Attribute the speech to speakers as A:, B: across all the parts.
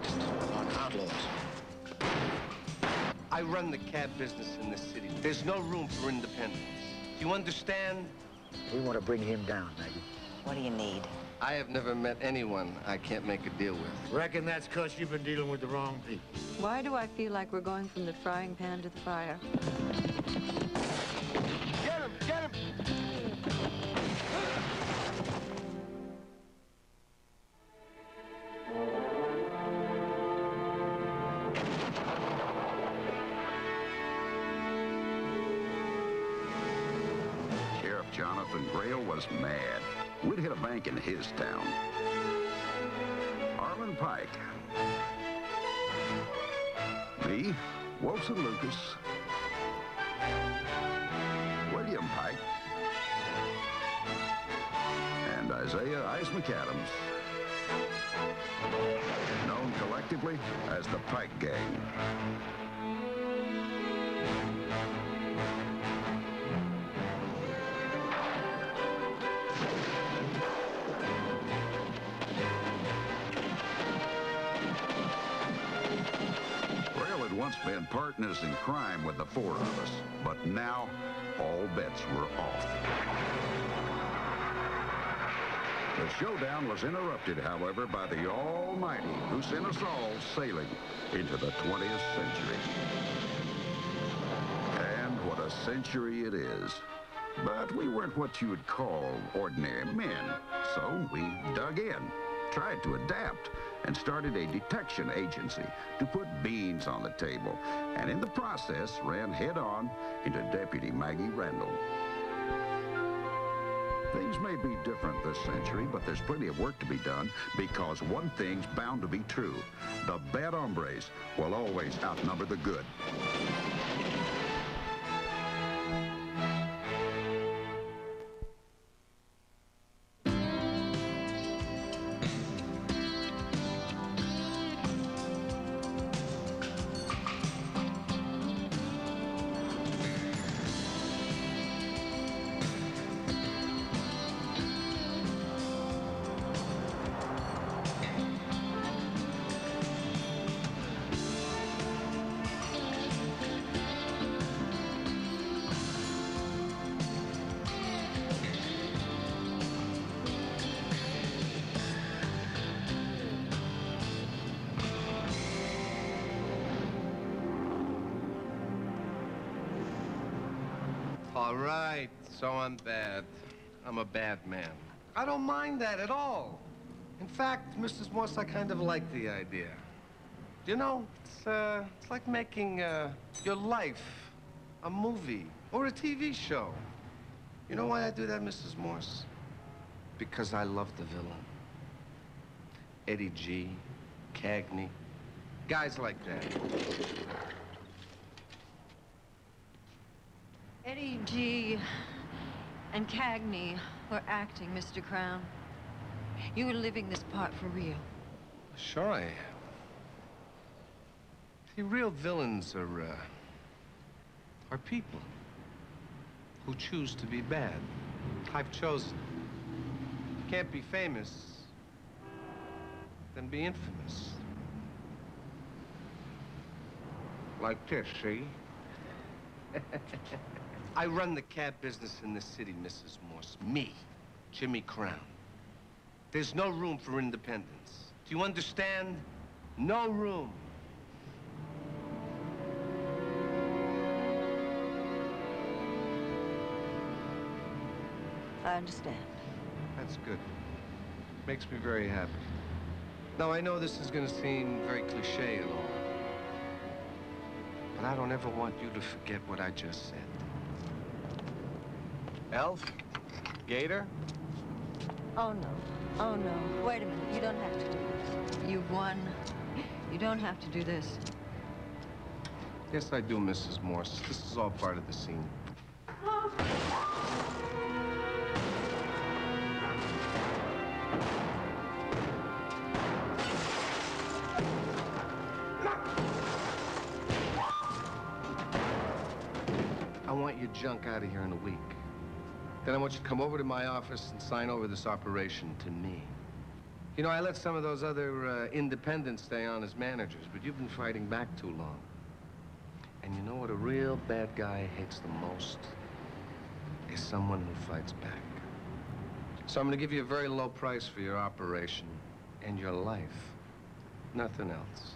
A: next on Outlaws.
B: I run the cab business in this city. There's no room for independence. Do you understand?
A: We want to bring him down, Maggie.
C: What do you need?
B: I have never met anyone I can't make a deal with.
D: Reckon that's 'cause you've been dealing with the wrong people.
E: Why do I feel like we're going from the frying pan to the fire?
B: Get him! Get him!
F: Jonathan Grail was mad. We'd hit a bank in his town. Arlen Pike. Me, Wilson Lucas. William Pike. And Isaiah Ice McAdams. Known collectively as the Pike Gang. Once been partners in crime with the four of us, but now all bets were off. The showdown was interrupted, however, by the Almighty, who sent us all sailing into the 20th century. And what a century it is. But we weren't what you would call ordinary men, so we dug in, tried to adapt, and started a detection agency to put beans on the table, and in the process ran head-on into Deputy Maggie Randall. Things may be different this century, but there's plenty of work to be done, because one thing's bound to be true. The bad hombres will always outnumber the good.
B: All right, so I'm bad. I'm a bad man. I don't mind that at all. In fact, Mrs. Morse, I kind of like the idea. You know, it's like making your life a movie or a TV show. You know why I do that, Mrs. Morse? Because I love the villain. Eddie G, Cagney, guys like that.
E: Eddie G. and Cagney were acting, Mr. Crown. You were living this part for real.
B: Sure I am. See, real villains are people who choose to be bad. I've chosen. Can't be famous, then be infamous. Like this, see? I run the cab business in this city, Mrs. Morse. Me, Jimmy Crown. There's no room for independence. Do you understand? No room.
E: I understand.
B: That's good. Makes me very happy. Now, I know this is going to seem very cliché and all, but I don't ever want you to forget what I just said. Elf? Gator?
E: Oh, no. Oh, no. Wait a minute. You don't have to do this. You've won. You don't have to do this.
B: Yes, I do, Mrs. Morse. This is all part of the scene. I want your junk out of here in a week. Then I want you to come over to my office and sign over this operation to me. You know, I let some of those other independents stay on as managers, but you've been fighting back too long. And you know what a real bad guy hates the most? Is someone who fights back. So I'm gonna give you a very low price for your operation and your life. Nothing else.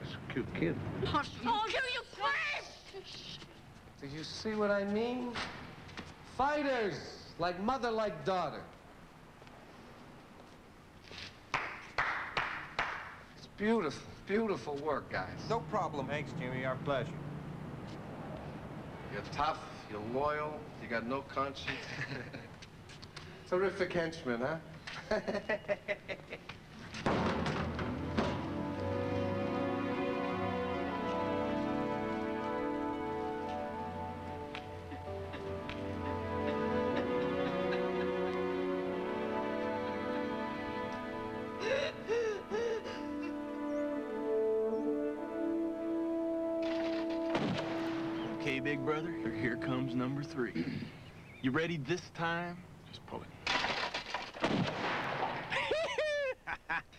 D: That's a cute kid.
E: Oh, you freak!
B: Do you see what I mean? Fighters, like mother, like daughter. It's beautiful, beautiful work, guys.
C: No problem. Thanks, Jimmy. Our pleasure.
B: You're tough, you're loyal, you got no conscience. Terrific henchman, huh?
G: Okay, big brother, here comes number 3. You ready this time?
D: Just pull it.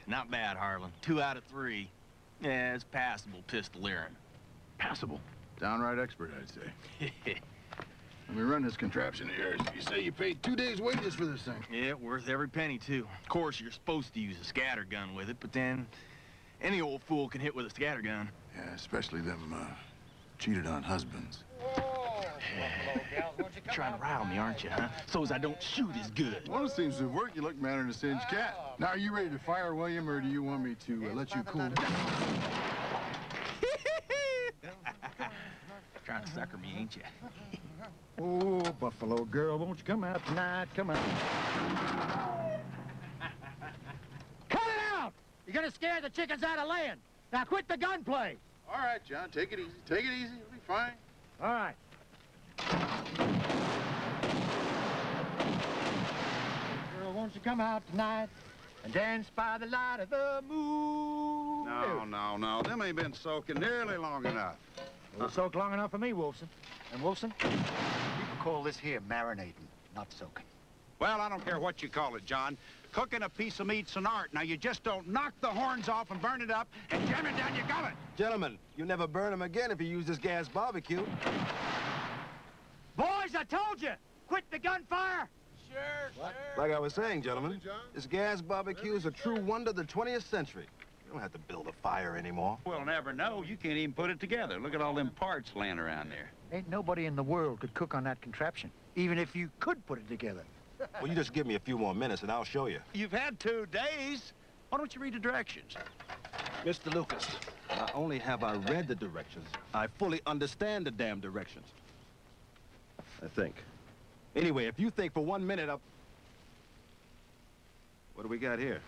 G: Not bad, Harlan. 2 out of 3. Yeah, it's passable pistoleering.
H: Passable. Downright expert, I'd say. Let me run this contraption of yours. You say you paid 2 days' wages for this thing.
G: Yeah, worth every penny, too. Of course, you're supposed to use a scatter gun with it, but then any old fool can hit with a scatter gun.
H: Yeah, especially them, cheated on husbands.
G: Trying to rile me, aren't you, huh? So as I don't shoot as good.
H: Well, it seems to work. You look madder than a singed cat. Now, are you ready to fire, William, or do you want me to let you cool down?
G: Trying to sucker me, ain't you?
A: Oh, Buffalo girl, won't you come out tonight? Come out. Cut it out! You're gonna scare the chickens out of laying. Now quit the gunplay.
H: All right, John, take it easy. Take it easy. It'll be fine.
A: All right. Girl, won't you come out tonight and dance by the light of the moon?
H: No. Them ain't been soaking nearly long enough.
A: Well, soak long enough for me, Wolfson. And Wolfson, people call this here marinating, not soaking.
I: Well, I don't care what you call it, John. Cooking a piece of meat's an art. Now, you just don't knock the horns off and burn it up and jam it down your gullet.
C: Gentlemen, you never burn them again if you use this gas barbecue.
A: Boys, I told you! Quit the gunfire!
C: Sure. Like I was saying, gentlemen, this gas barbecue is a true wonder of the 20th century. You don't have to build a fire anymore.
I: We'll never know. You can't even put it together. Look at all them parts laying around there.
A: Ain't nobody in the world could cook on that contraption, even if you could put it together.
C: Well, you just give me a few more minutes and I'll show you.
I: You've had 2 days. Why don't you read the directions?
C: Mr. Lucas, not only have I read the directions, I fully understand the damn directions. I think. Anyway, if you think for 1 minute up... What do we got here?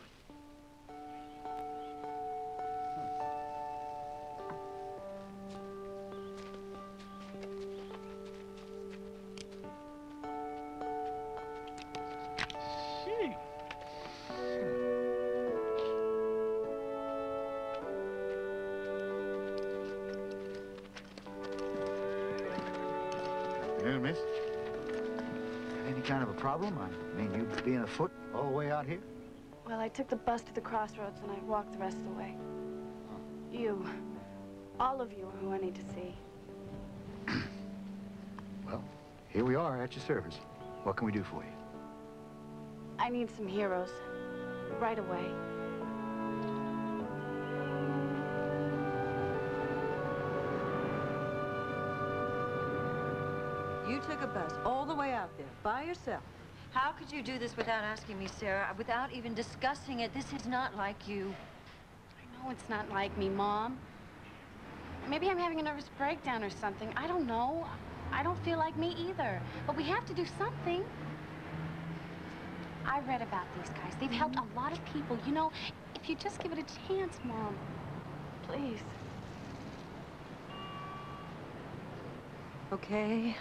A: Yeah, miss? Any kind of a problem? I mean, you being afoot all the way out here?
J: Well, I took the bus to the crossroads and I walked the rest of the way. You, all of you are who I need to see.
A: Well, here we are at your service. What can we do for you?
J: I need some heroes, right away.
E: You took a bus all the way out there by yourself. How could you do this without asking me, Sarah, without even discussing it? This is not like you.
J: I know it's not like me, Mom. Maybe I'm having a nervous breakdown or something. I don't know. I don't feel like me either. But we have to do something. I read about these guys. They've helped a lot of people. You know, if you just give it a chance, Mom. Please.
E: Okay.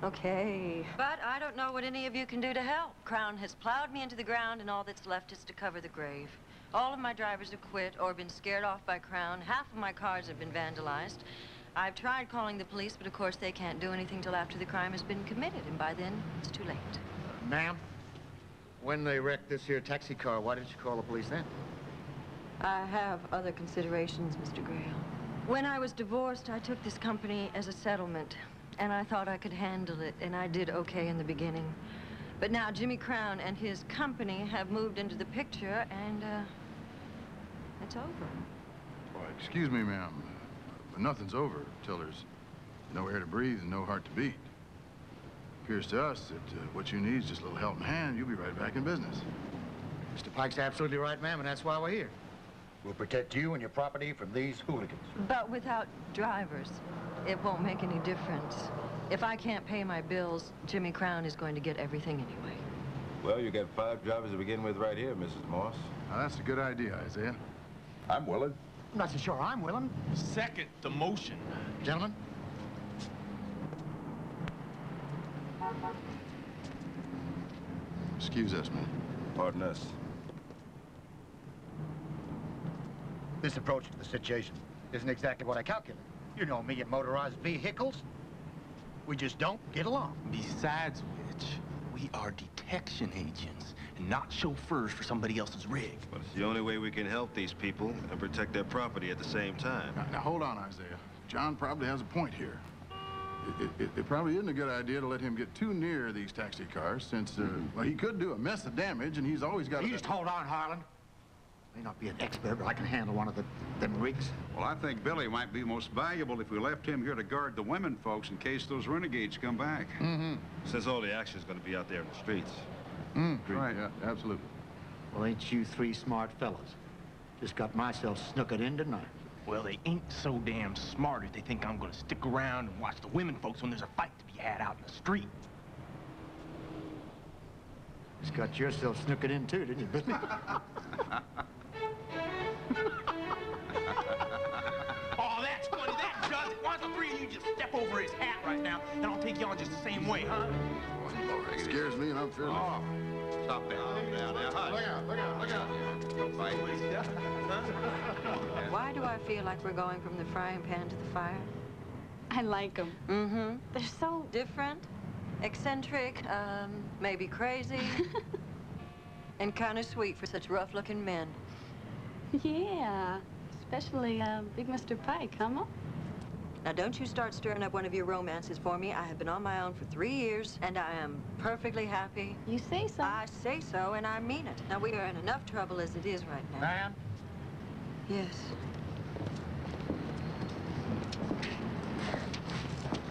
E: Okay. But I don't know what any of you can do to help. Crown has plowed me into the ground, and all that's left is to cover the grave. All of my drivers have quit or been scared off by Crown. Half of my cars have been vandalized. I've tried calling the police, but of course they can't do anything till after the crime has been committed, and by then it's too late.
A: Ma'am, when they wrecked this here taxi car, why didn't you call the police then?
E: I have other considerations, Mr. Graham. When I was divorced, I took this company as a settlement, and I thought I could handle it, and I did okay in the beginning. But now Jimmy Crown and his company have moved into the picture, and it's over.
H: Well, excuse me, ma'am, but nothing's over till there's no air to breathe and no heart to beat. Appears to us that what you need is just a little helping hand. You'll be right back in business.
A: Mr. Pike's absolutely right, ma'am, and that's why we're here. We'll protect you and your property from these hooligans.
E: But without drivers, it won't make any difference. If I can't pay my bills, Jimmy Crown is going to get everything anyway.
K: Well, you got 5 drivers to begin with right here, Mrs. Moss.
H: Now, that's a good idea, Isaiah.
F: I'm willing.
A: I'm not so sure I'm willing.
G: Second the motion.
A: Gentlemen?
H: Excuse us, man.
K: Pardon us.
A: This approach to the situation isn't exactly what I calculated. You know me and motorized vehicles. We just don't get along.
G: Besides which, we are detection agents and not chauffeurs for somebody else's rig.
K: But it's the only way we can help these people and protect their property at the same time.
H: Now hold on, Isaiah. John probably has a point here. It probably isn't a good idea to let him get too near these taxi cars, since, well, he could do a mess of damage, and he's always got
A: You just hold on, Harlan. May not be an expert, but I can handle one of them rigs.
I: Well, I think Billy might be most valuable if we left him here to guard the women folks in case those renegades come back.
H: Mm-hmm.
K: Since all the action's going to be out there in the streets.
H: Right, yeah, absolutely.
A: Well, ain't you 3 smart fellas? Just got myself snookered in tonight.
G: Well, they ain't so damn smart if they think I'm gonna stick around and watch the women folks when there's a fight to be had out in the street.
A: Just got yourself snookered in too, didn't you, Billy?
G: Oh, that's funny. That does it. Why don't the 3 of you just step over his hat right now, and I'll take y'all just the same way, huh?
H: It scares me, and I'm fearless.
I: Oh, stop that.
H: Look out, look out, look out.
I: Don't fight.
E: Why do I feel like we're going from the frying pan to the fire?
J: I like them.
E: Mm-hmm.
J: They're so...
E: Different, eccentric, maybe crazy, and kind of sweet for such rough-looking men.
J: Yeah, especially Big Mr. Pike, huh, Mom?
E: Now, don't you start stirring up one of your romances for me. I have been on my own for 3 years, and I am perfectly happy.
J: You say so.
E: I say so, and I mean it. Now, we are in enough trouble as it is right now.
A: Diane?
E: Yes.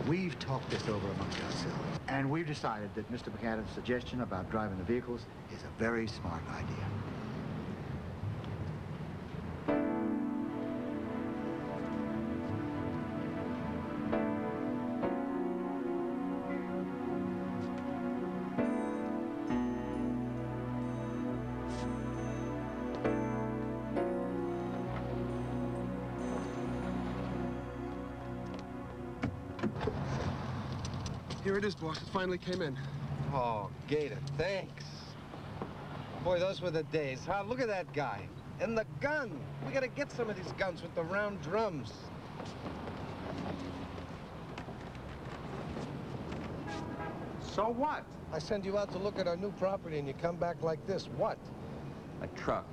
A: We've talked this over amongst ourselves, and we've decided that Mr. Buchanan's suggestion about driving the vehicles is a very smart idea.
L: Here it is, boss. It finally came in.
B: Oh, Gator, thanks. Boy, those were the days, huh? Look at that guy. And the gun. We gotta get some of these guns with the round drums. So what? I send you out to look at our new property and you come back like this. What?
M: A truck.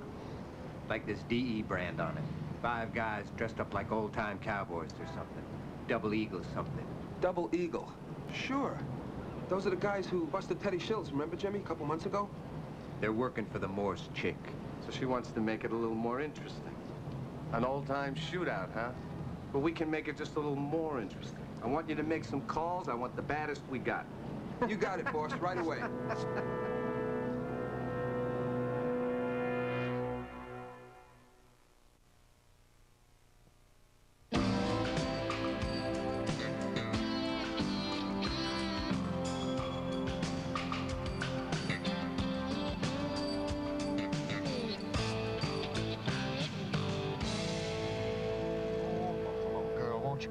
M: Like this DE brand on it. 5 guys dressed up like old-time cowboys or something. Double Eagle something.
L: Double Eagle. Sure. Those are the guys who busted Teddy Schiltz, remember, Jimmy, a couple months ago?
M: They're working for the Morse chick.
B: So she wants to make it a little more interesting. An old-time shootout, huh? But we can make it just a little more interesting. I want you to make some calls. I want the baddest we got.
L: You got it, boss, right away.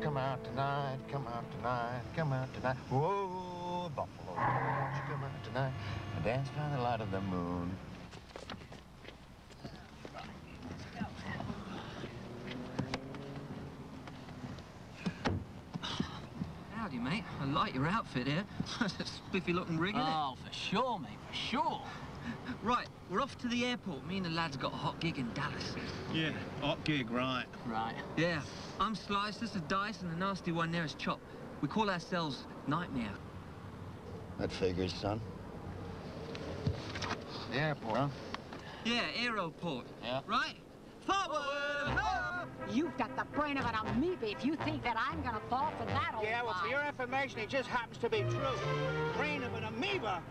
A: Come out tonight, come out tonight, come out tonight. Whoa, Buffalo, won't you come out tonight and dance by the light of the moon?
N: Howdy, mate. I like your outfit here. That's a spiffy-looking rig, isn't it?
O: Oh, for sure, mate, for sure.
N: Right, we're off to the airport. Me and the lads got a hot gig in Dallas.
G: Yeah, hot gig, right.
N: Right. Yeah, I'm Slice, this is Dice, and the nasty one there is Chop. We call ourselves Nightmare.
O: That figures, son.
A: The airport, huh?
N: Yeah, aeroport.
A: Yeah.
N: Right? Forward! Home!
P: You've got the brain of an amoeba if you think that I'm gonna fall for that old
I: Yeah, well, for
P: lie.
I: your information, it just happens to be true. Brain of an amoeba.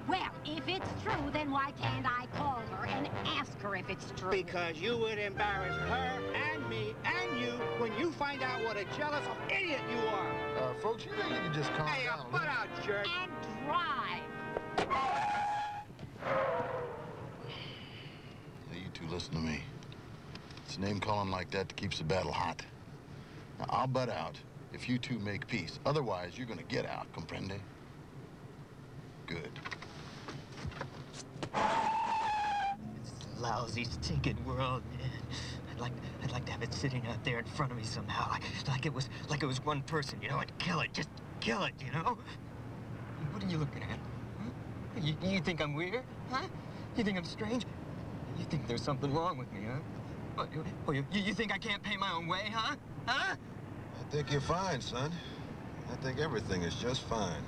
P: Well, if it's true, then why can't I call her and ask her if it's true?
I: Because you would embarrass her and me and you when you find out what a jealous idiot you are.
H: Folks, you think you can just calm
I: Hey,
H: down a
I: butt
H: little?
I: out, jerk.
P: And drive.
H: Hey, you two listen to me. It's name calling like that that keeps the battle hot. Now, I'll butt out if you two make peace. Otherwise, you're gonna get out, comprende? Good.
N: It's a lousy, stinking world, man. I'd like to have it sitting out there in front of me somehow, like it was one person, you know, and kill it, just kill it, you know? What are you looking at? Huh? You think I'm weird, huh? You think I'm strange? You think there's something wrong with me, huh? Oh, you think I can't pay my own way, huh? Huh?
K: I think you're fine, son. I think everything is just fine.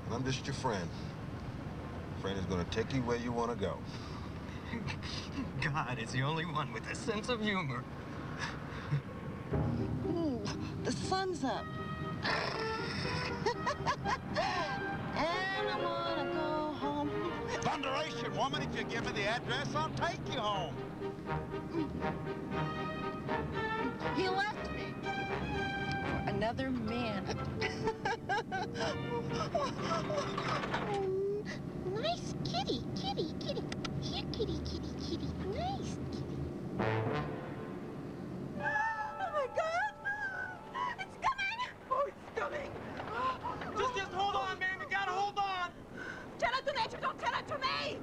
K: And I'm just your friend. Friend is gonna take you where you want to go.
N: God is the only one with a sense of humor.
Q: Ooh, the sun's up. And I wanna go home.
I: Thunderation, woman, if you give me the address, I'll take you home.
Q: He left me for another man. Nice kitty, kitty, kitty. Here, kitty, kitty, kitty. Nice kitty.
P: Oh my God! It's coming! Oh, it's coming!
N: Just hold on, man. You gotta hold on.
P: Tell it to nature, don't tell it to me!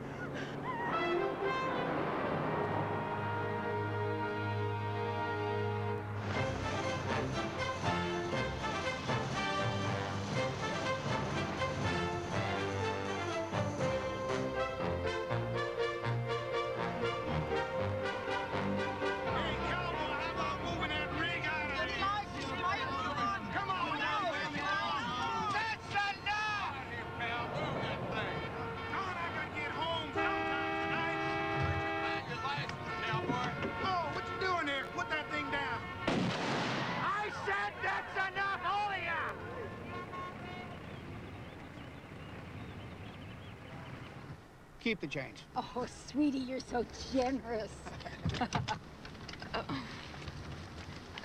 I: Keep the change.
P: Oh, sweetie, you're so generous.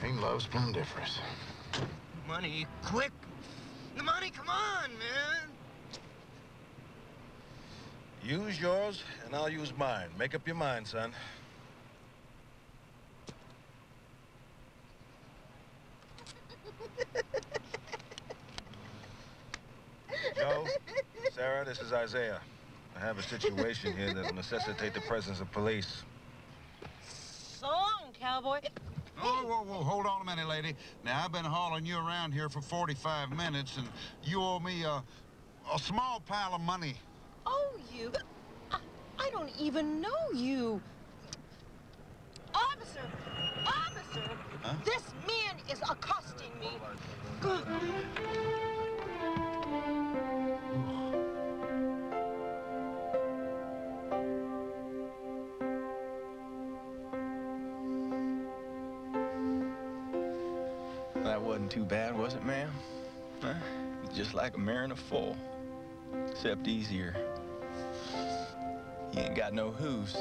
H: Ain't love splendiferous.
N: Money, quick! The money, come on, man!
K: Use yours, and I'll use mine. Make up your mind, son. Joe, Sarah, this is Isaiah. I have a situation here that will necessitate the presence of police.
Q: So long, cowboy.
I: Whoa, hold on a minute, lady. Now, I've been hauling you around here for 45 minutes, and you owe me a small pile of money.
Q: Oh, you. I don't even know you. Officer! Officer!
I: Huh?
Q: This man is accosting me.
G: That wasn't too bad, was it, ma'am? Huh? Just like a Mariner 4, except easier. He ain't got no hooves.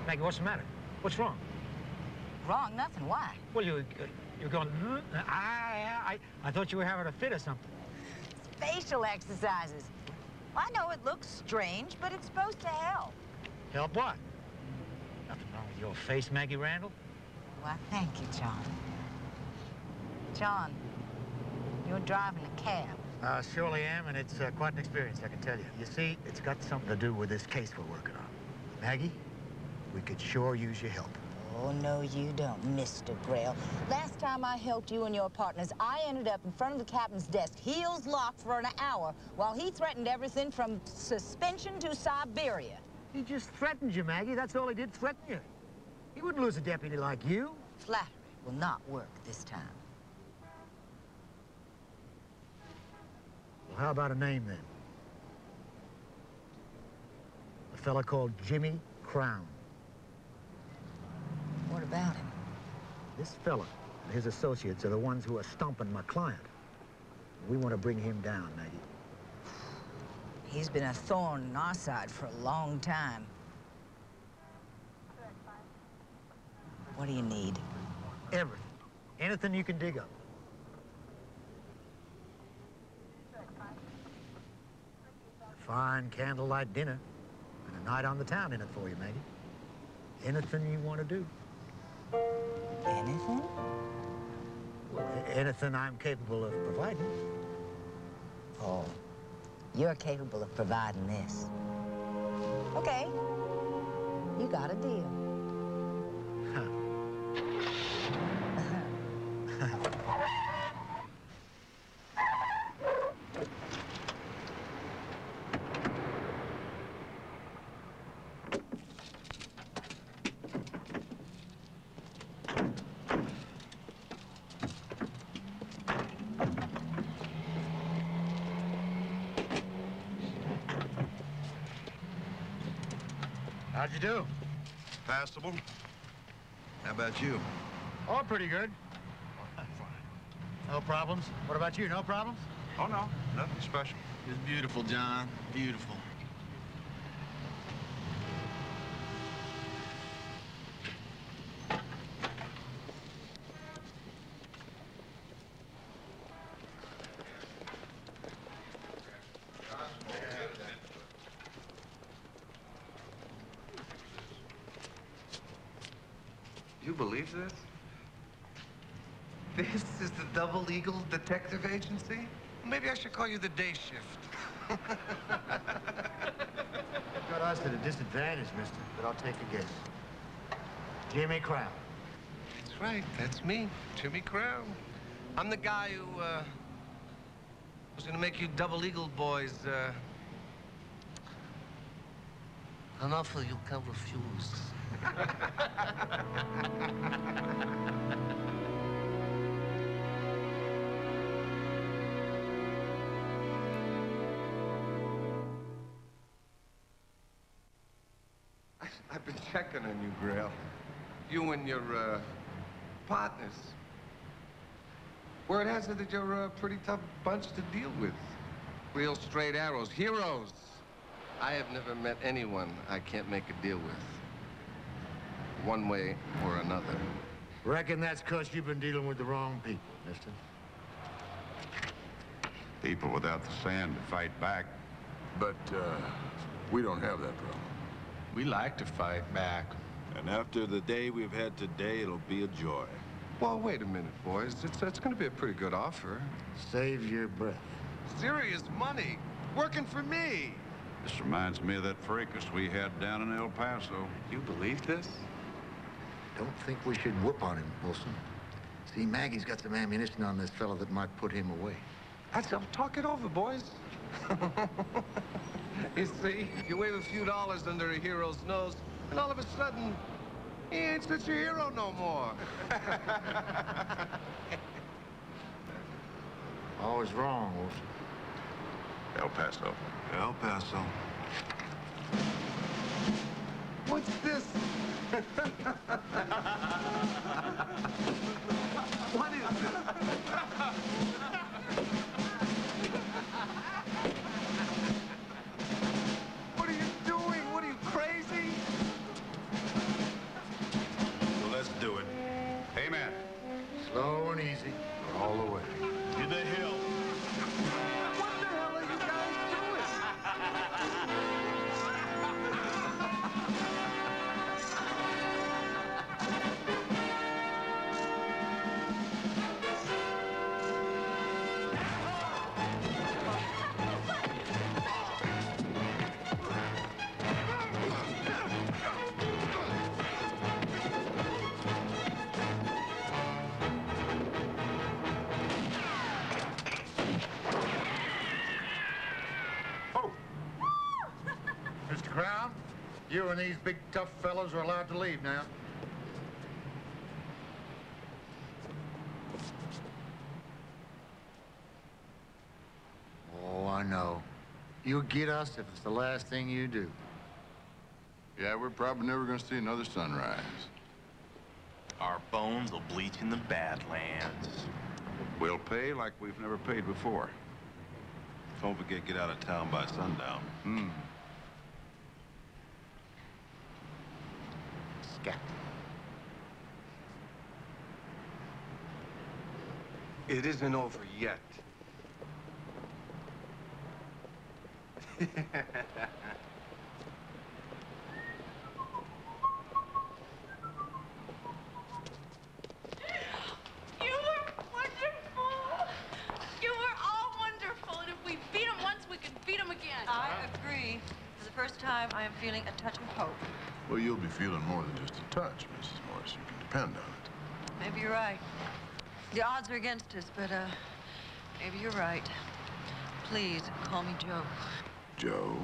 R: Maggie, what's the matter? What's wrong?
P: Wrong, nothing. Why?
R: Well, you're going, I thought you were having a fit or something.
S: Facial exercises. I know it looks strange, but it's supposed to help.
R: Help what? Nothing wrong with your face, Maggie Randall.
S: Why, thank you, John. John, you're driving a cab.
R: Surely am, and it's quite an experience, I can tell you. You see, it's got something to do with this case we're working on. Maggie,
A: We could sure use your help.
S: Oh, no, you don't, Mr. Grail. Last time I helped you and your partners, I ended up in front of the captain's desk, heels locked for an hour, while he threatened everything from suspension to Siberia.
R: He just threatened you, Maggie. That's all he did, threaten you. He wouldn't lose a deputy like you.
S: Flattery will not work this time.
R: Well, how about a name, then? A fella called Jimmy Crown.
S: What about him?
R: This fella and his associates are the ones who are stomping my client. We want to bring him down, Maggie.
S: He's been a thorn in our side for a long time. What do you need?
R: Everything. Anything you can dig up. A fine candlelight dinner and a night on the town in it for you, Maggie. Anything you want to do.
S: Anything?
R: Well, anything I'm capable of providing.
S: Oh, you're capable of providing this. Okay, you got a deal.
A: How'd you do?
K: Passable. How about you?
A: Oh, pretty good. No problems? What about you? No problems?
K: Oh, no. Nothing special.
H: It's beautiful, John. Beautiful.
B: You believe this? This is the Double Eagle Detective Agency? Maybe I should call you the day shift.
A: Got us at a disadvantage, mister, but I'll take a guess. Jimmy Crown.
B: That's right, that's me, Jimmy Crown. I'm the guy who, was gonna make you Double Eagle boys, an offer you can't refuse. I've been checking on you, Grail. You and your, partners. Word has it that you're a pretty tough bunch to deal with. Real straight arrows, heroes. I have never met anyone I can't make a deal with. One way or another.
A: Reckon that's 'cause you've been dealing with the wrong people, mister.
I: People without the sand to fight back. But, we don't have that problem.
H: We like to fight back.
K: And after the day we've had today, it'll be a joy.
B: Well, wait a minute, boys. It's gonna be a pretty good offer.
A: Save your breath.
B: Serious money. Working for me.
I: This reminds me of that fracas we had down in El Paso.
B: You believe this?
A: Don't think we should whoop on him, Wilson. See, Maggie's got some ammunition on this fella that might put him away.
B: Talk it over, boys. You see, you wave a few dollars under a hero's nose, and all of a sudden, he ain't such a hero no more.
A: Always wrong, Wilson.
I: El Paso.
K: El Paso.
B: What's this? What is this? What are you doing? What are you, crazy?
I: So let's do it. Amen.
A: Slow and easy, all the way.
I: To the hill.
B: What the hell are you guys doing?
A: You and these big, tough fellows are allowed to leave now. Oh, I know. You'll get us if it's the last thing you do.
H: Yeah, we're probably never gonna see another sunrise.
C: Our bones will bleach in the Badlands.
I: We'll pay like we've never paid before. Don't forget, get out of town by sundown.
A: Scat.
B: It isn't over yet.
J: You were wonderful. You were all wonderful. And if we beat them once, we can beat them again.
E: I agree. For the first time, I am feeling a touch of hope.
H: Well, you'll be feeling more than just a touch, Mrs. Morris. You can depend on it.
E: Maybe you're right. The odds are against us, but, maybe you're right. Please, call me Joe.
H: Joe?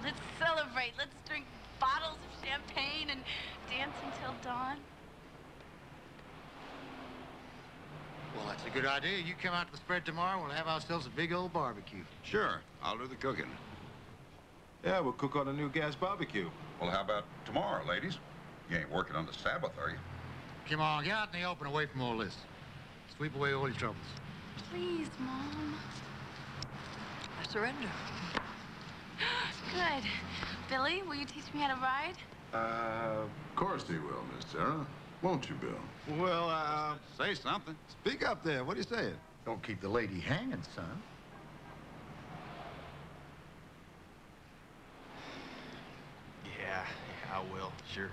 J: Let's celebrate. Let's drink bottles of champagne and dance until dawn.
A: Well, that's a good idea. You come out to the spread tomorrow, we'll have ourselves a big old barbecue.
I: Sure, I'll do the cooking. Yeah, we'll cook on a new gas barbecue.
T: Well, how about tomorrow, ladies? You ain't working on the Sabbath, are you?
A: Come on, get out in the open away from all this. Sweep away all your troubles.
J: Please, Mom.
E: I surrender.
J: Good. Billy, will you teach me how to ride?
H: Of course he will, Miss Sarah. Won't you, Bill?
I: Well, say something. Speak up there. What are you saying?
A: Don't keep the lady hanging, son.
C: Yeah, I will, sure.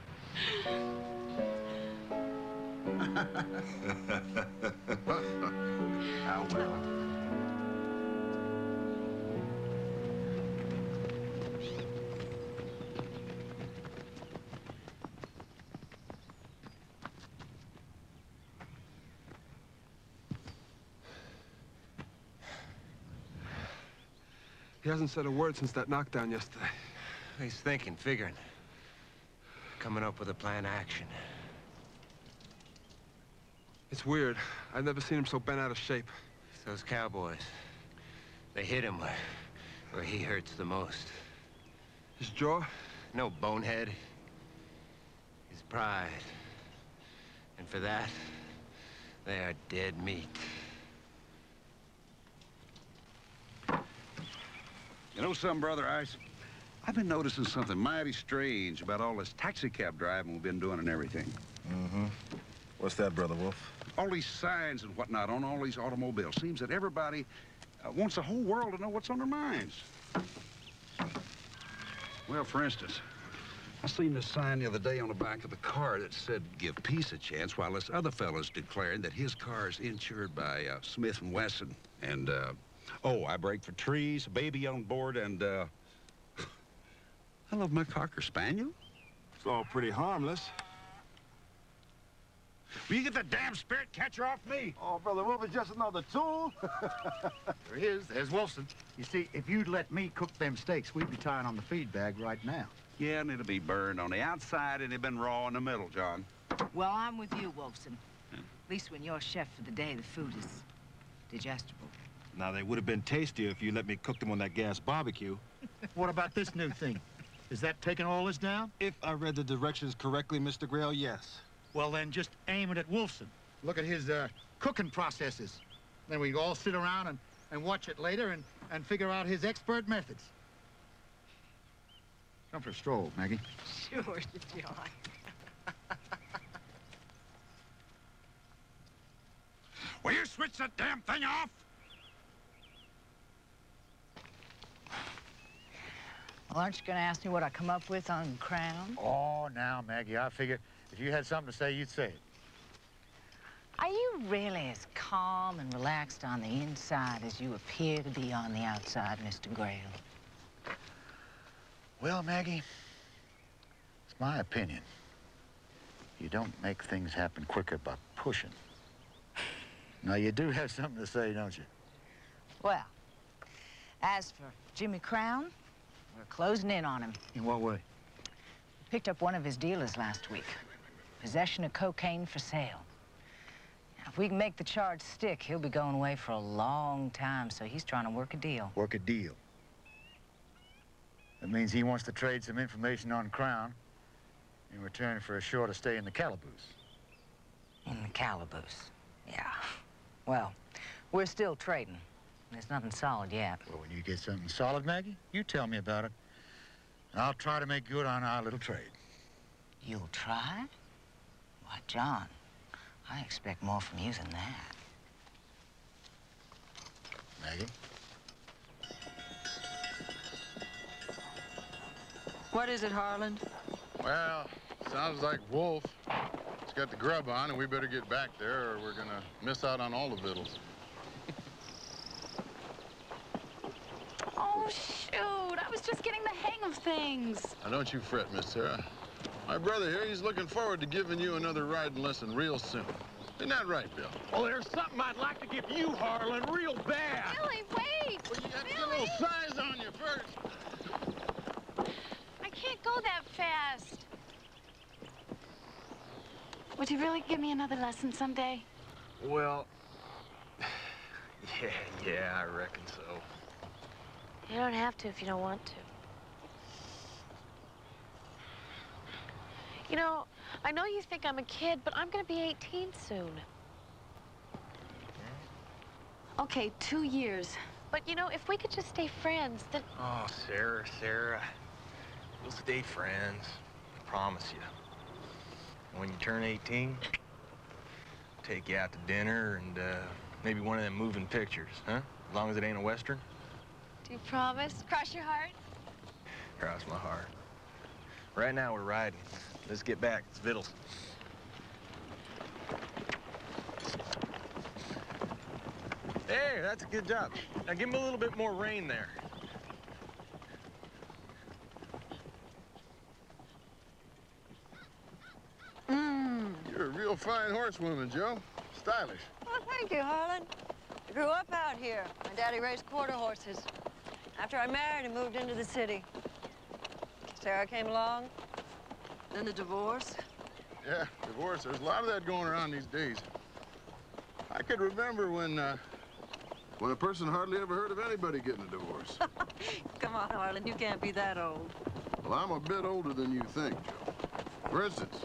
I: I will.
L: He hasn't said a word since that knockdown yesterday.
M: He's thinking, figuring. Coming up with a plan of action.
L: It's weird. I've never seen him so bent out of shape.
M: It's those cowboys. They hit him where he hurts the most.
L: His jaw?
M: No, bonehead. His pride. And for that, they are dead meat.
I: You know something, Brother Ice? I've been noticing something mighty strange about all this taxi cab driving we've been doing and everything.
K: Mm-hmm. What's that, Brother Wolf?
I: All these signs and whatnot on all these automobiles. Seems that everybody wants the whole world to know what's on their minds. Well, for instance, I seen this sign the other day on the back of the car that said, "Give peace a chance," while this other fellow's declaring that his car is insured by Smith & Wesson. And, oh, I brake for trees, a baby on board, and, I love my Cocker Spaniel.
K: It's all pretty harmless.
I: Will you get the damn spirit catcher off me?
K: Oh, Brother Wolf is just another tool.
A: There he is. There's Wilson. You see, if you'd let me cook them steaks, we'd be tying on the feed bag right now.
I: Yeah, and it'll be burned on the outside and it'll been raw in the middle, John.
S: Well, I'm with you, Wolfson. At least when you're chef for the day, the food is digestible.
K: Now, they would have been tastier if you let me cook them on that gas barbecue.
A: What about this new thing? Is that taking all this down?
K: If I read the directions correctly, Mr. Grail, yes.
A: Well, then just aim it at Wolfson. Look at his cooking processes. Then we all sit around and watch it later and figure out his expert methods. Come for a stroll, Maggie.
S: Sure, John.
I: Will you switch that damn thing off?
S: Well, aren't you going to ask me what I come up with on Crown?
A: Oh, now, Maggie, I figure if you had something to say, you'd say it.
S: Are you really as calm and relaxed on the inside as you appear to be on the outside, Mr. Grail?
A: Well, Maggie, it's my opinion. You don't make things happen quicker by pushing. Now, you do have something to say, don't you?
S: Well, as for Jimmy Crown, we're closing in on him.
A: In what way?
S: Picked up one of his dealers last week. Possession of cocaine for sale. Now, if we can make the charge stick, he'll be going away for a long time, so he's trying to work a deal.
A: Work a deal. That means he wants to trade some information on Crown in return for a shorter stay in the calaboose.
S: In the calaboose, yeah. Well, we're still trading. There's nothing solid yet.
A: Well, when you get something solid, Maggie, you tell me about it. And I'll try to make good on our little trade.
S: You'll try? Why, John, I expect more from you than that.
A: Maggie?
E: What is it, Harlan?
H: Well, sounds like Wolf. He's got the grub on, and we better get back there, or we're gonna miss out on all the victuals.
J: Oh, shoot. I was just getting the hang of things.
H: Now, don't you fret, Miss Sarah. My brother here, he's looking forward to giving you another riding lesson real soon. Isn't that right, Bill?
C: Well, there's something I'd like to give you, Harlan, real bad.
J: Billy, wait!
H: Well, you got to get a little size on you first.
J: I can't go that fast. Would you really give me another lesson someday?
G: Well, yeah, I reckon so.
J: You don't have to if you don't want to. You know, I know you think I'm a kid, but I'm gonna be 18 soon. Okay, 2 years. But you know, if we could just stay friends, then...
G: Oh, Sarah, we'll stay friends. I promise you. When you turn 18, I'll take you out to dinner and maybe one of them moving pictures, huh? As long as it ain't a Western.
J: Do you promise? Cross your heart?
G: Cross my heart. Right now, we're riding. Let's get back. It's victuals. Hey, that's a good job. Now, give him a little bit more rein there.
H: You're a real fine horsewoman, Joe. Stylish.
E: Oh, thank you, Harlan. I grew up out here. My daddy raised quarter horses. After I married, I moved into the city. Sarah came along, then the divorce.
H: Yeah, divorce. There's a lot of that going around these days. I could remember when a person hardly ever heard of anybody getting a divorce.
E: Come on, Harlan, you can't be that old.
H: Well, I'm a bit older than you think, Joe. For instance,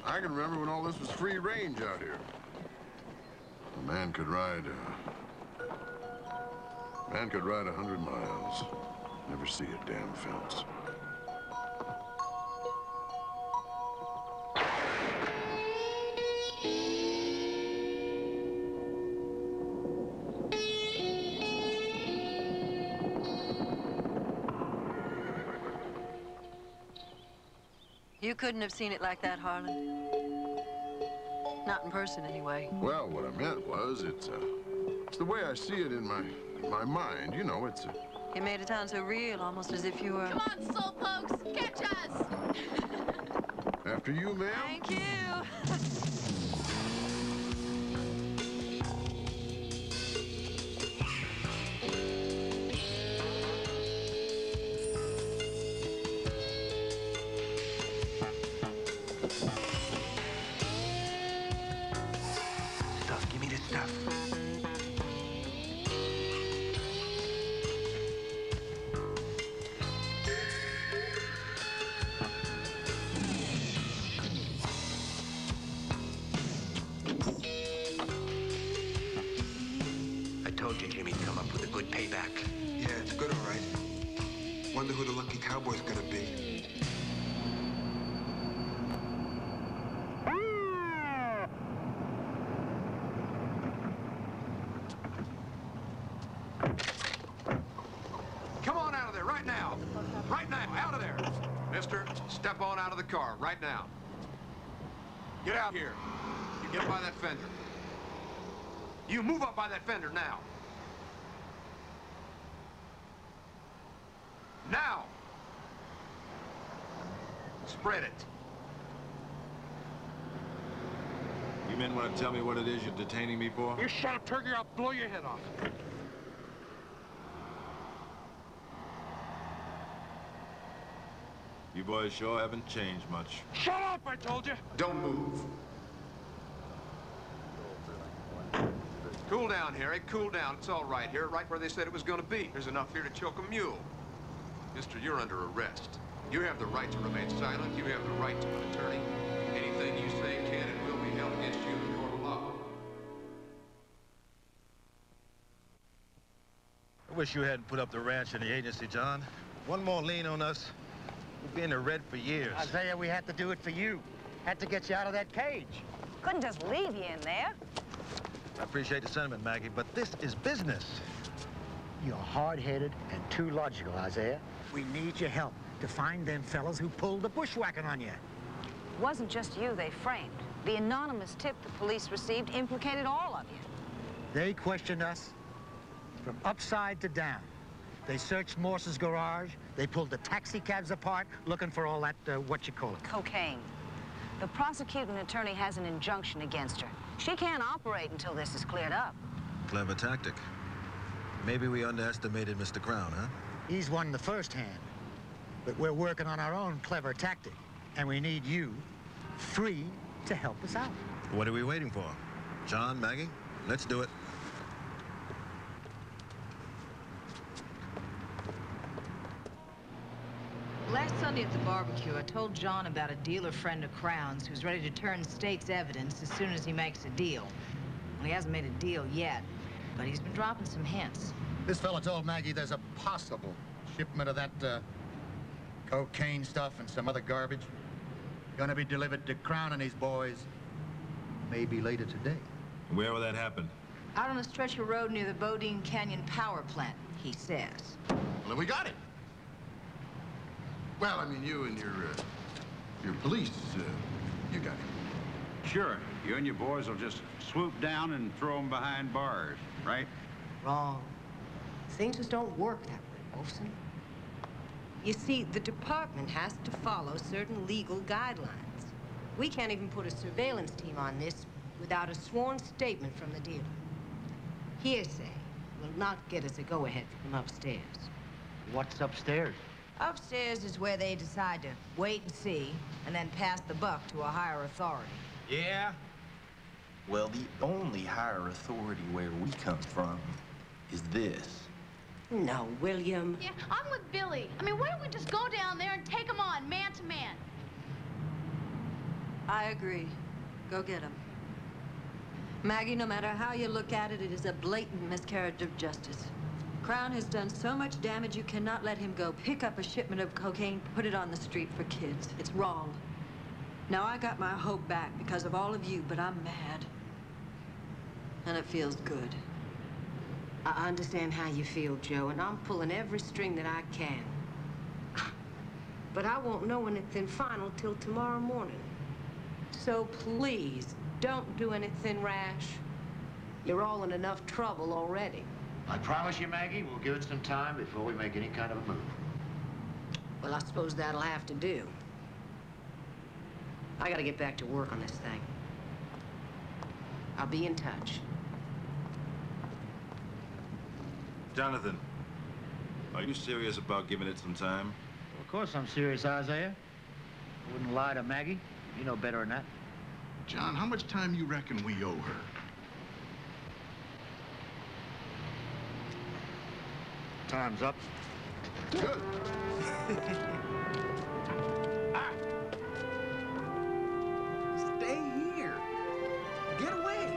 H: I can remember when all this was free range out here. A man could ride 100 miles, never see a damn fence.
E: You couldn't have seen it like that, Harlan. Not in person, anyway.
H: Well, what I meant was, it's the way I see it in my mind. You know, it's
E: You made it sound so real, almost as if you were...
J: Come on, slowpokes, catch us!
H: After you, ma'am.
E: Thank you.
G: Give me this stuff.
M: I told you Jimmy'd come up with a good payback.
L: Yeah, it's good, all right. Wonder who the lucky cowboy's gonna be.
B: Come on out of there, right now. Right now, out of there. Mister, step on out of the car, right now. Get out here. You get by that fender. You move up by that fender now. Now. Spread it.
K: You men want to tell me what it is you're detaining me for?
B: You shot turkey, I'll blow your head off.
K: You boys sure haven't changed much.
L: Shut up, I told you!
K: Don't move.
L: Cool down, Harry. Cool down. It's all right here, right where they said it was going to be. There's enough here to choke a mule. Mister, you're under arrest. You have the right to remain silent. You have the right to an attorney. Anything you say can and will be held against you in the court of law.
C: I wish you hadn't put up the ranch and the agency, John. One more lien on us, we'll be in the red for years.
R: Isaiah, we had to do it for you. Had to get you out of that cage.
S: Couldn't just leave you in there.
C: I appreciate the sentiment, Maggie, but this is business.
R: You're hard-headed and too logical, Isaiah. We need your help to find them fellas who pulled the bushwhacking on you.
S: It wasn't just you they framed. The anonymous tip the police received implicated all of you.
R: They questioned us from upside to down. They searched Morse's garage. They pulled the taxi cabs apart, looking for all that,
S: Cocaine. The prosecuting attorney has an injunction against her. She can't operate until this is cleared up.
C: Clever tactic. Maybe we underestimated Mr. Crown, huh?
R: He's won the first hand. But we're working on our own clever tactic. And we need you, free, to help us out.
C: What are we waiting for? John, Maggie, let's do it.
U: Last Sunday at the barbecue, I told John about a dealer friend of Crown's who's ready to turn state's evidence as soon as he makes a deal. Well, he hasn't made a deal yet, but he's been dropping some hints.
A: This fella told Maggie there's a possible shipment of that, cocaine stuff and some other garbage. Gonna be delivered to Crown and his boys, maybe later today.
K: Where will that happen?
U: Out on a stretch of road near the Bodine Canyon power plant, he says.
H: Well, then we got it. Well, I mean, you and your police, you got it.
V: Sure. You and your boys will just swoop down and throw them behind bars, right?
U: Wrong. Things just don't work that way, Wolfson. You see, the department has to follow certain legal guidelines. We can't even put a surveillance team on this without a sworn statement from the dealer. Hearsay will not get us a go-ahead from upstairs.
R: What's upstairs?
U: Upstairs is where they decide to wait and see and then pass the buck to a higher authority.
G: Yeah? Well, the only higher authority where we come from is this.
U: No, William.
J: Yeah, I'm with Billy. I mean, why don't we just go down there and take them on, man to man?
E: I agree. Go get him. Maggie, no matter how you look at it, it is a blatant miscarriage of justice. Crown has done so much damage, you cannot let him go pick up a shipment of cocaine, put it on the street for kids. It's wrong. Now, I got my hope back because of all of you, but I'm mad. And it feels good.
U: I understand how you feel, Joe, and I'm pulling every string that I can. But I won't know anything final till tomorrow morning. So please, don't do anything rash. You're all in enough trouble already.
A: I promise you, Maggie, we'll give it some time before we make any kind of a move.
U: Well, I suppose that'll have to do. I gotta get back to work on this thing. I'll be in touch.
K: Jonathan, are you serious about giving it some time?
R: Well, of course I'm serious, Isaiah. I wouldn't lie to Maggie. You know better than that.
H: John, how much time you reckon we owe her?
R: Time's up.
H: Good.
G: Stay here. Get away.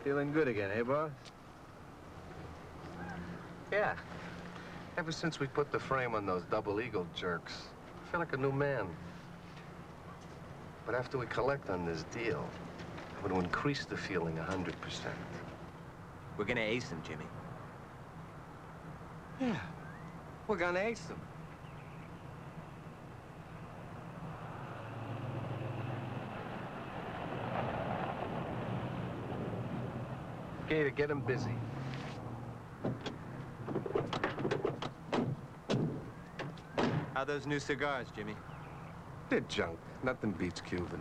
B: Feeling good again, eh, boss? Yeah. Ever since we put the frame on those double eagle jerks, I feel like a new man. But after we collect on this deal, I'm going to increase the feeling 100%.
M: We're gonna ace him, Jimmy.
B: Yeah, we're gonna ace them. Gator, get him busy.
M: How those new cigars, Jimmy?
B: They're junk. Nothing beats Cuban.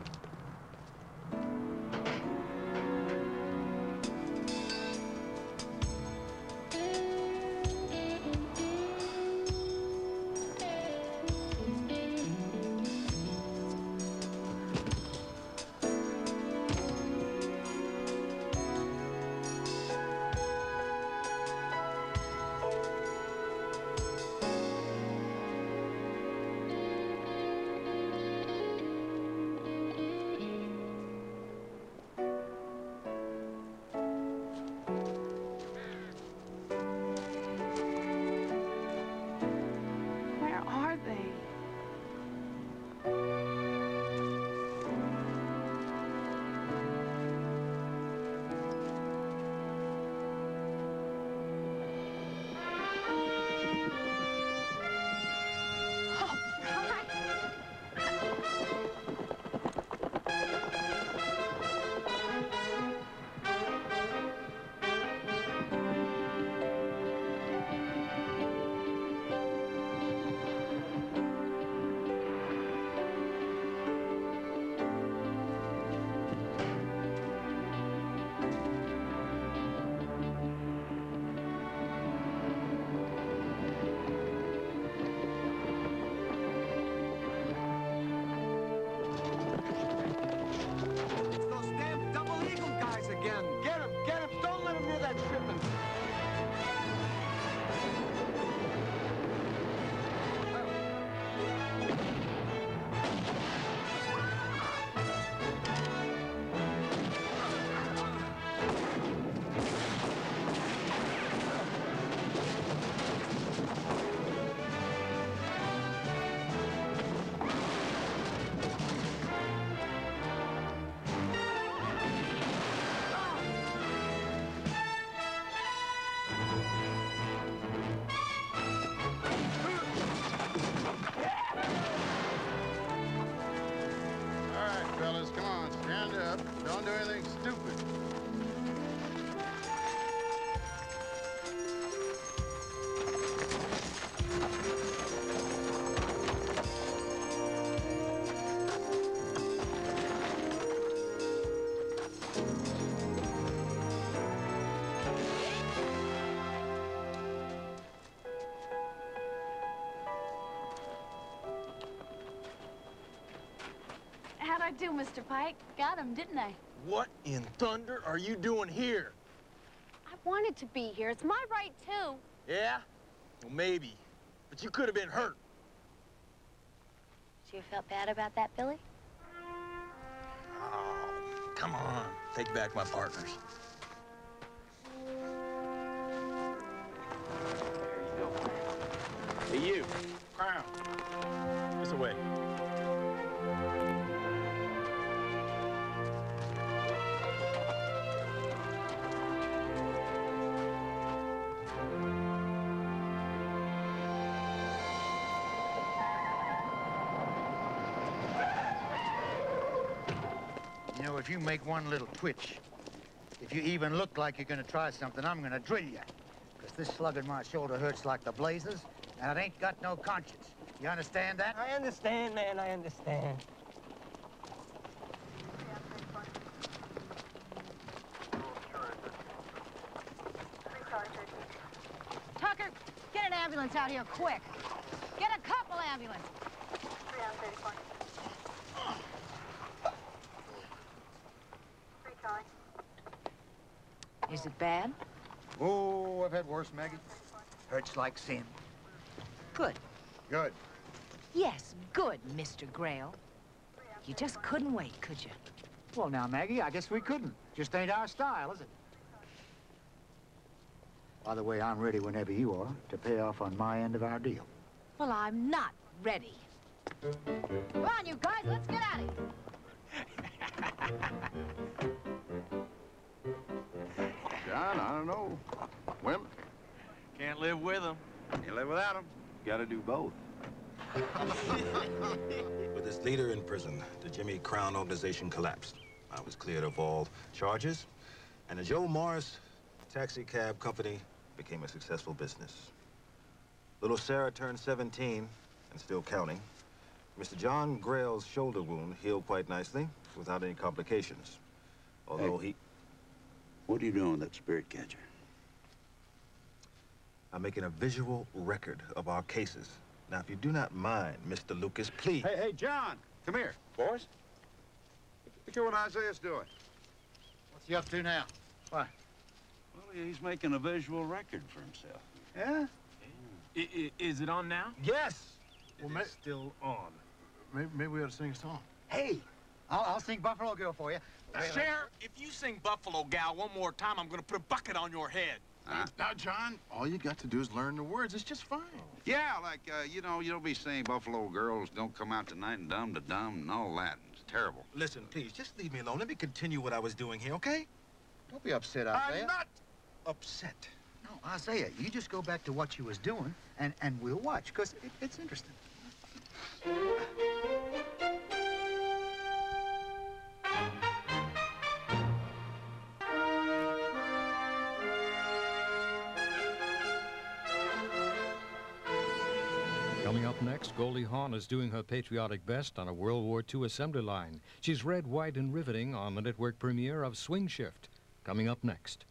J: Where are they?
B: It's those damn double eagle guys again. Get him, get him. Don't let him near that shipment.
H: All right, fellas, come on, stand up. Don't do anything stupid.
J: How'd I do, Mr. Pike? Got him, didn't I?
G: What in thunder are you doing here?
J: I wanted to be here. It's my right, too.
G: Yeah? Well, maybe. But you could have been hurt.
J: So you felt bad about that, Billy?
G: Oh, come on. Take back my partners. There you go. Hey, you.
H: Crown.
G: This away.
A: You know, if you make one little twitch, if you even look like you're gonna try something, I'm gonna drill you. Because this slug in my shoulder hurts like the blazes, and it ain't got no conscience. You understand that?
N: I understand, man, I understand.
S: Tucker, get an ambulance out here quick. Get a couple ambulance.
E: Is it bad?
A: Oh, I've had worse, Maggie. Hurts like sin.
E: Good.
A: Good.
S: Yes, good, Mr. Grail. You just couldn't wait, could you?
R: Well, now, Maggie, I guess we couldn't. Just ain't our style, is it? By the way, I'm ready whenever you are to pay off on my end of our deal.
D: Well, I'm not ready. Come on, you guys, let's get at it.
H: John, I don't know. Women?
G: Can't live with them.
C: Can't live without them. Gotta do both.
K: With its leader in prison, the Jimmy Crown organization collapsed. I was cleared of all charges, and the Joe Morris taxi cab company became a successful business. Little Sarah turned 17 and still counting. Mr. John Grail's shoulder wound healed quite nicely without any complications. Although
V: What are you doing with that spirit catcher?
K: I'm making a visual record of our cases. Now, if you do not mind, Mr. Lucas, please.
V: Hey, John, come here. Boys. Look at what Isaiah's doing.
A: What's he up to now? What?
V: Well, he's making a visual record for himself.
A: Yeah?
F: Is it on now?
K: Yes!
F: It's still on.
H: Maybe we ought to sing a song.
R: Hey, I'll sing Buffalo Girl for you.
F: Sheriff, if you sing Buffalo Gal one more time, I'm gonna put a bucket on your head.
H: Now, John, all you got to do is learn the words. It's just fine.
V: Yeah, like, you know, you don't be saying Buffalo girls don't come out tonight and dumb to dumb and all that. It's terrible.
K: Listen, please, just leave me alone. Let me continue what I was doing here, okay?
A: Don't be upset, Isaiah.
K: I'm not upset.
R: No, Isaiah, you just go back to what you was doing, and we'll watch, because it's interesting.
W: Coming up next, Goldie Hawn is doing her patriotic best on a World War II assembly line. She's red, white, and riveting on the network premiere of Swing Shift. Coming up next.